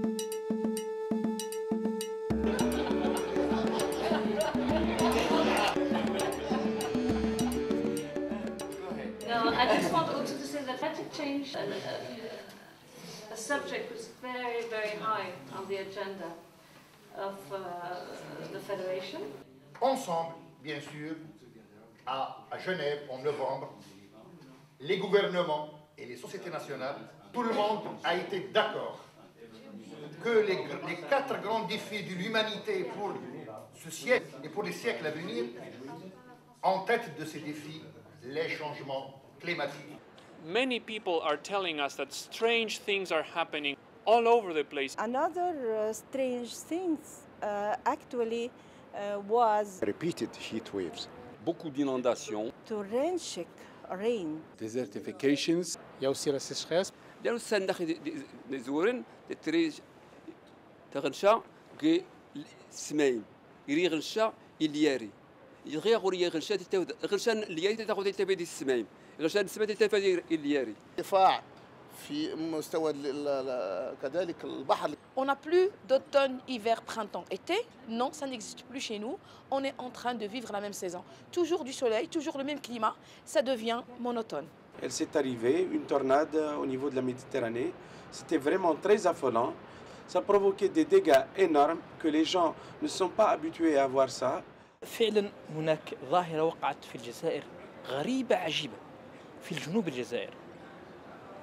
No, I just want also to say that climate change, a subject was very, very high on the agenda of the Federation. Ensemble, bien sûr, à Genève en novembre, les gouvernements et les sociétés nationales, tout le monde a été d'accord que les 4 grands défis de l'humanité pour ce siècle et pour les siècles à venir, en tête de ces défis, les changements climatiques. Many people are telling us that strange things are happening all over the place. Another strange thing actually was repeated heat waves. Beaucoup d'inondations. torrential rain. Desertifications. Il y a aussi la sécheresse. داروا السنة داخل زورن التريج تغنشا كي سماين يري غنشا إلياري يغير غوري غنشا تتاود غنشا إلياري تتاخذ تتابع دي السماين غنشا السماين تتابع إلياري ارتفاع في مستوى كذلك البحر. On n'a plus d'automne, hiver, printemps, été. Non, ça n'existe plus chez nous. On est en train de vivre la même saison. Toujours du soleil, toujours le même climat. Ça devient monotone. Elle s'est arrivée, une tornade au niveau de la Méditerranée. C'était vraiment très affolant. Ça provoquait des dégâts énormes que les gens ne sont pas habitués à voir ça. فعلا هناك ظاهرة وقعت في الجزائر غريبة عجيبة في جنوب الجزائر.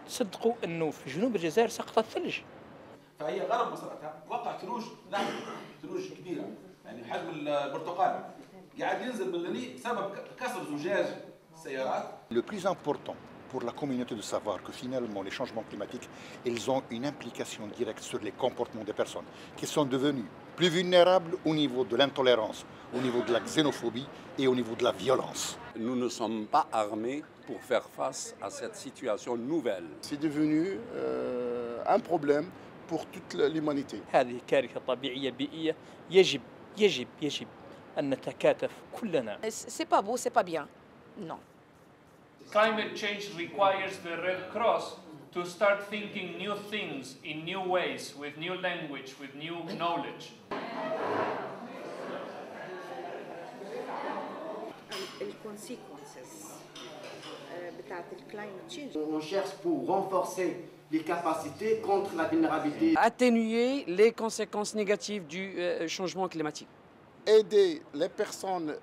تصدقوا أنه في جنوب الجزائر سقط الثلج. فهي غرب مسارتها وقع ثلوج نهر ثلوج كبيرة يعني حجم البرتقال قاعد ينزل بالليل بسبب كسر زجاج السيارات. Le plus important pour la communauté de savoir que finalement les changements climatiques, ils ont une implication directe sur les comportements des personnes qui sont devenues plus vulnérables au niveau de l'intolérance, au niveau de la xénophobie et au niveau de la violence. Nous ne sommes pas armés pour faire face à cette situation nouvelle. C'est devenu un problème pour toute l'humanité. هذه كارثة طبيعية بيئية يجب أن نتكاتف كلنا. C'est pas beau, c'est pas bien. Non. Climate change requires the Red Cross to start thinking new things in new ways, with new language, with new knowledge. On cherche pour renforcer les capacités contre la vulnérabilité. Atténuer les conséquences négatives du changement climatique. Aider les personnes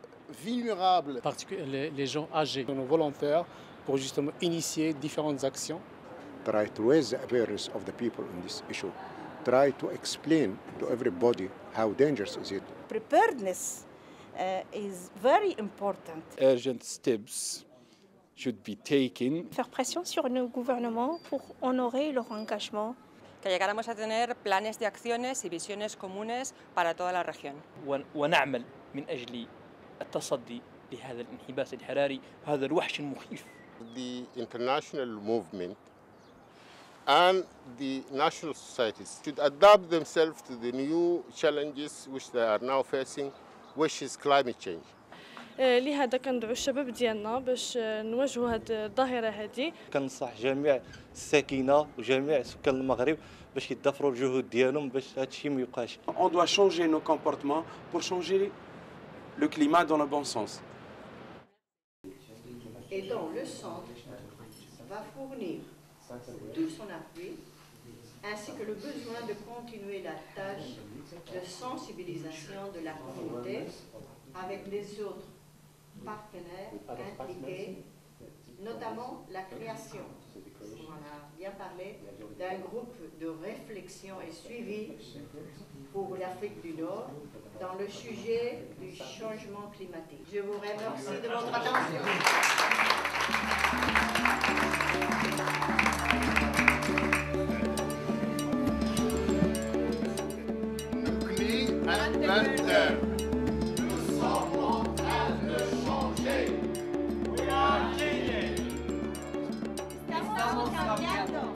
vulnérables, en particulier les gens âgés, nos volontaires, pour justement initier différentes actions. Try to raise the awareness of the people on this issue. Try to explain to everybody how dangerous is it. Preparedness is very important. Urgent steps should be taken. Faire pression sur nos gouvernements pour honorer leur engagement. Que llegáramos a tener planes de acciones y visiones comunes para toda la región. ونعمل من أجل التصدي لهذا الانحباس الحراري هذا الوحش المخيف. The international movement and the national societies should adapt themselves to the new challenges which they are now facing, which is climate change. لهذا كندعو الشباب ديالنا باش نواجهوا هذه الظاهرة هذه. كنصح جميع الساكنة وجميع سكان المغرب باش يضافروا الجهود ديالهم باش هذا الشيء ما يبقاش. On doit changer nos comportements pour changer le climat dans le bon sens. Et donc le centre va fournir tout son appui ainsi que le besoin de continuer la tâche de sensibilisation de la communauté avec les autres partenaires impliqués, notamment la création, on en a bien parlé, d'un groupe de réflexion et suivi pour l'Afrique du Nord dans le sujet du changement climatique. Je vous remercie de votre attention. Nous sommes en train de changer. We are changing. Estamos cambiando.